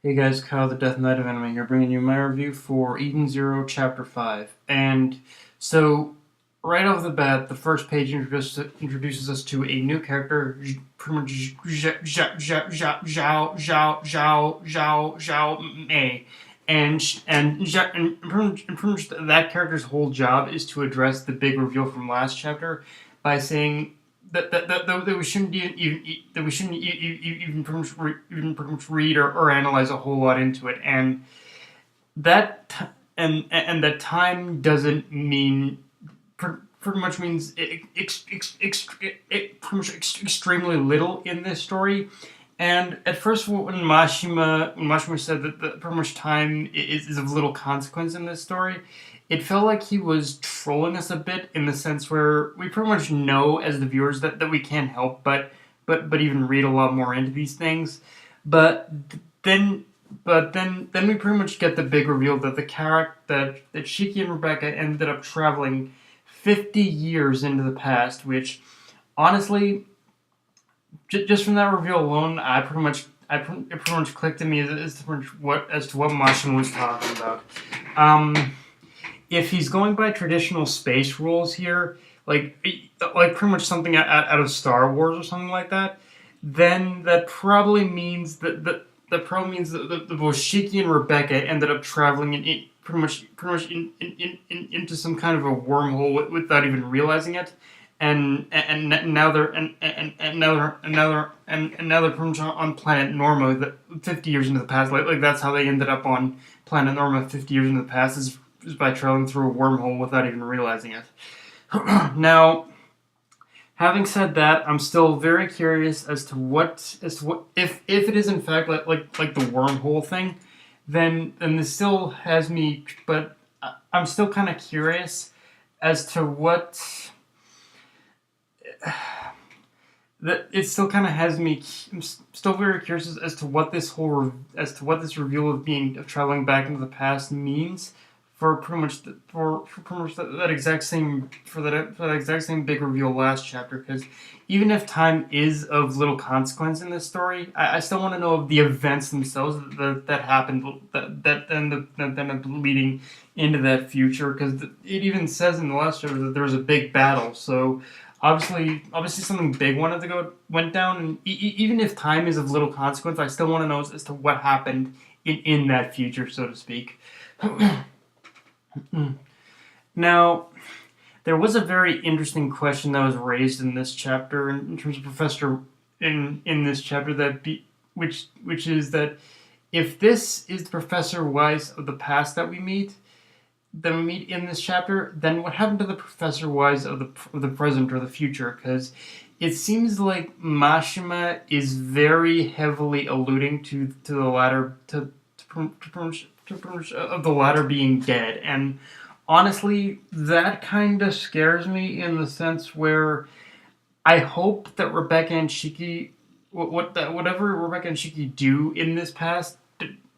Hey guys, Kyle the Death Knight of Anime here, bringing you my review for Eden Zero Chapter 5. And so, right off the bat, the first page introduces us to a new character, pretty much Zhao Mei. And pretty much that character's whole job is to address the big reveal from last chapter by saying that we shouldn't even pretty much read or analyze a whole lot into it, and that time doesn't mean pretty much means pretty much extremely little in this story. And at first, when Mashima said that pretty much time is of little consequence in this story, it felt like he was trolling us a bit in the sense where we pretty much know as the viewers that we can't help but even read a lot more into these things. But then then we pretty much get the big reveal that the character that Shiki and Rebecca ended up traveling 50 years into the past, which honestly, just from that reveal alone, it pretty much clicked to me as to what Mashima was talking about. Um, if he's going by traditional space rules here, like pretty much something out of Star Wars or something like that, then that probably means that the both Shiki and Rebecca ended up traveling pretty much into some kind of a wormhole without even realizing it, and now they're and now they're pretty much on planet Norma, that 50 years into the past. Like that's how they ended up on planet Norma 50 years into the past, is by traveling through a wormhole without even realizing it. Now, having said that, I'm still very curious as to what if it is in fact like the wormhole thing, then this still has me. But I'm still kind of curious as to what that it still kind of has me. I'm still very curious as to what this reveal of traveling back into the past means for pretty much for pretty much that exact same for that exact same big reveal last chapter. Because even if time is of little consequence in this story, I still want to know of the events themselves that happened that ended up leading into that future. Because it even says in the last chapter that there was a big battle. So obviously something big went down, and even if time is of little consequence, I still want to know as to what happened in that future, so to speak. Now, there was a very interesting question that was raised in this chapter in terms of Professor in this chapter which is that if this is Professor Weisz of the past that we meet in this chapter, then what happened to the Professor Weisz of the present or the future? Because it seems like Mashima is very heavily alluding to the latter of the latter being dead, and honestly, that kind of scares me in the sense where I hope that Rebecca and Shiki, whatever Rebecca and Shiki do in this past,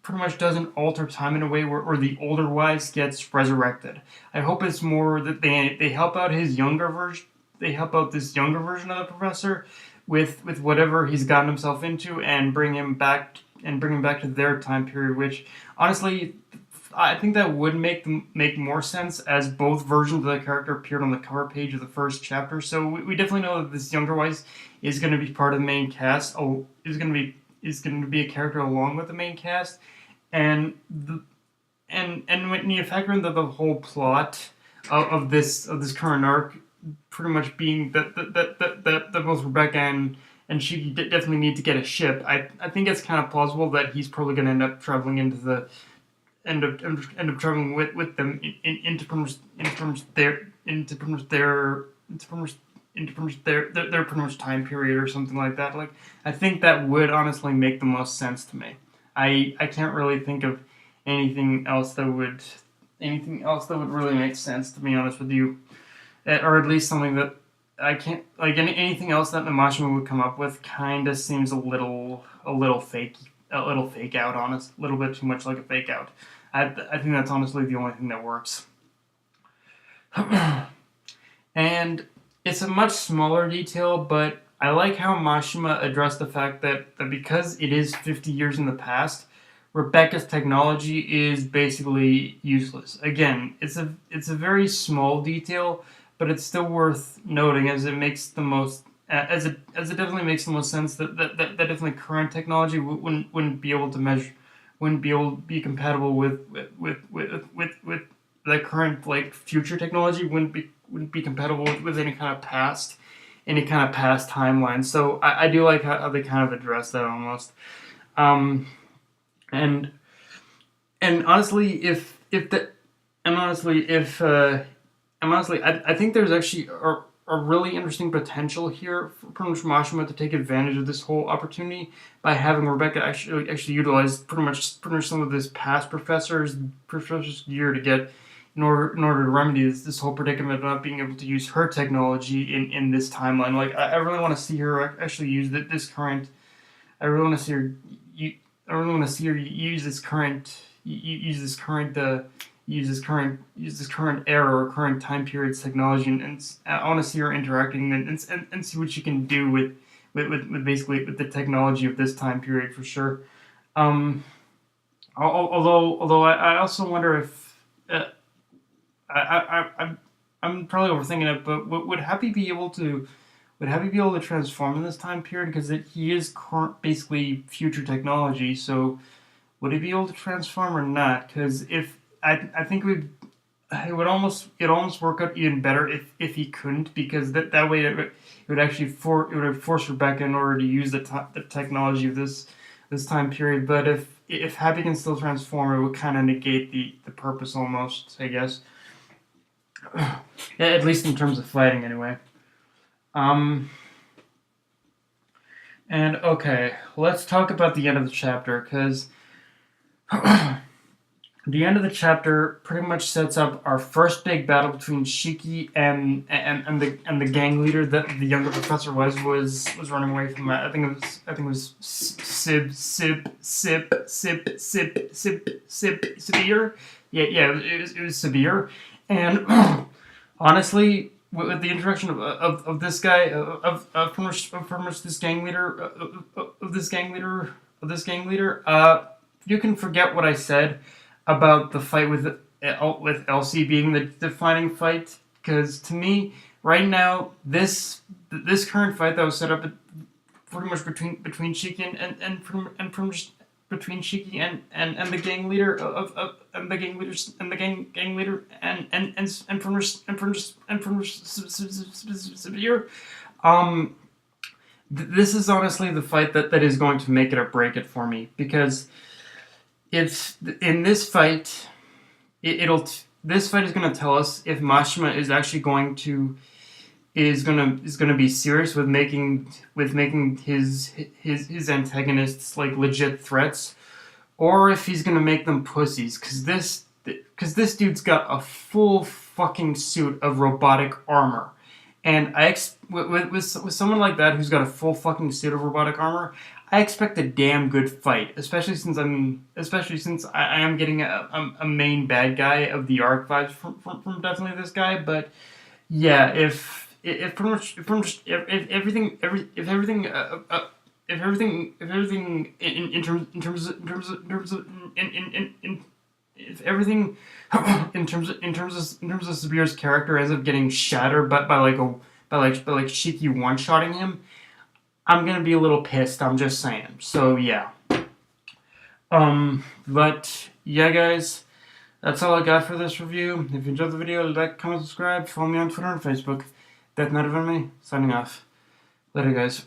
pretty much doesn't alter time in a way where the older Weisz gets resurrected. I hope it's more that they help out his younger version. They help out this younger version of the professor with whatever he's gotten himself into, and bring him back to their time period. Which honestly, I think that would make more sense, as both versions of the character appeared on the cover page of the first chapter. So we definitely know that this younger Weisz is going to be part of the main cast. Is going to be a character along with the main cast, and when you factor in the whole plot of this current arc, pretty much being that both Rebecca and she definitely need to get a ship. I think it's kind of plausible that he's probably going to end up traveling into the end up traveling with them into their pretty much time period or something like that. Like, I think that would honestly make the most sense to me. I can't really think of anything else that would really make sense, to be honest with you, or at least something that I can't like anything else that Namashima would come up with. Kind of seems a little fake, out, honest, a little bit too much like a fake out. I think that's honestly the only thing that works. And it's a much smaller detail, but I like how Mashima addressed the fact that because it is 50 years in the past, Rebecca's technology is basically useless. Again, it's a very small detail, but it's still worth noting as it makes the most as it definitely makes the most sense that definitely current technology wouldn't be able to measure, wouldn't be able to be compatible with the current like future technology, wouldn't be compatible with any kind of past timeline. So I do like how they kind of address that almost. Um, and and honestly, if the and honestly if and honestly, I think there's actually a really interesting potential here for pretty much Mashima to take advantage of this whole opportunity by having Rebecca actually utilize pretty much some of this past professor's gear to get in order to remedy this whole predicament of not being able to use her technology in this timeline. Like I really want to see her actually use this current. I really want to see her. I really want to see her use this current. Use this current. Use this current era or current time period's technology, and I want to see her interacting and see what she can do with basically with the technology of this time period for sure. Um, although I also wonder if I'm probably overthinking it, but would Happy be able to transform in this time period because he is current, basically future technology? So would he be able to transform or not? Because if I think it almost work out even better if he couldn't, because that way it would actually it would force Rebecca in order to use the technology of this time period. But if Happy can still transform, it would kind of negate the purpose almost, I guess. Yeah, at least in terms of fighting, anyway. Um, and okay, let's talk about the end of the chapter, because the end of the chapter pretty much sets up our first big battle between Shiki and the gang leader that the younger Professor was running away from. I think it was Sibir. Yeah, it was Sibir, and honestly, with the introduction of this guy from which this gang leader of this gang leader, you can forget what I said about the fight with Elsie being the defining fight, because to me right now this current fight that was set up pretty much between Shiki and from between Shiki and the gang leader of and the gang leaders and the gang leader and from severe. um this is honestly the fight that is going to make it or break it for me, because it's in this fight this fight is going to tell us if Mashima is actually going to is gonna be serious with making his antagonists like legit threats, or if he's gonna make them pussies. Because this dude's got a full fucking suit of robotic armor, and with someone like that who's got a full fucking suit of robotic armor, I expect a damn good fight, especially since I am getting a main bad guy of the arc vibes from definitely this guy. But yeah, if pretty much if everything if everything in terms of in if everything in terms of Sabir's character ends up getting shattered by like Shiki one shotting him, I'm gonna be a little pissed. I'm just saying. So yeah. But yeah, guys, that's all I got for this review. If you enjoyed the video, like, comment, subscribe, follow me on Twitter and Facebook. Death Night of Me, signing off. Later, guys.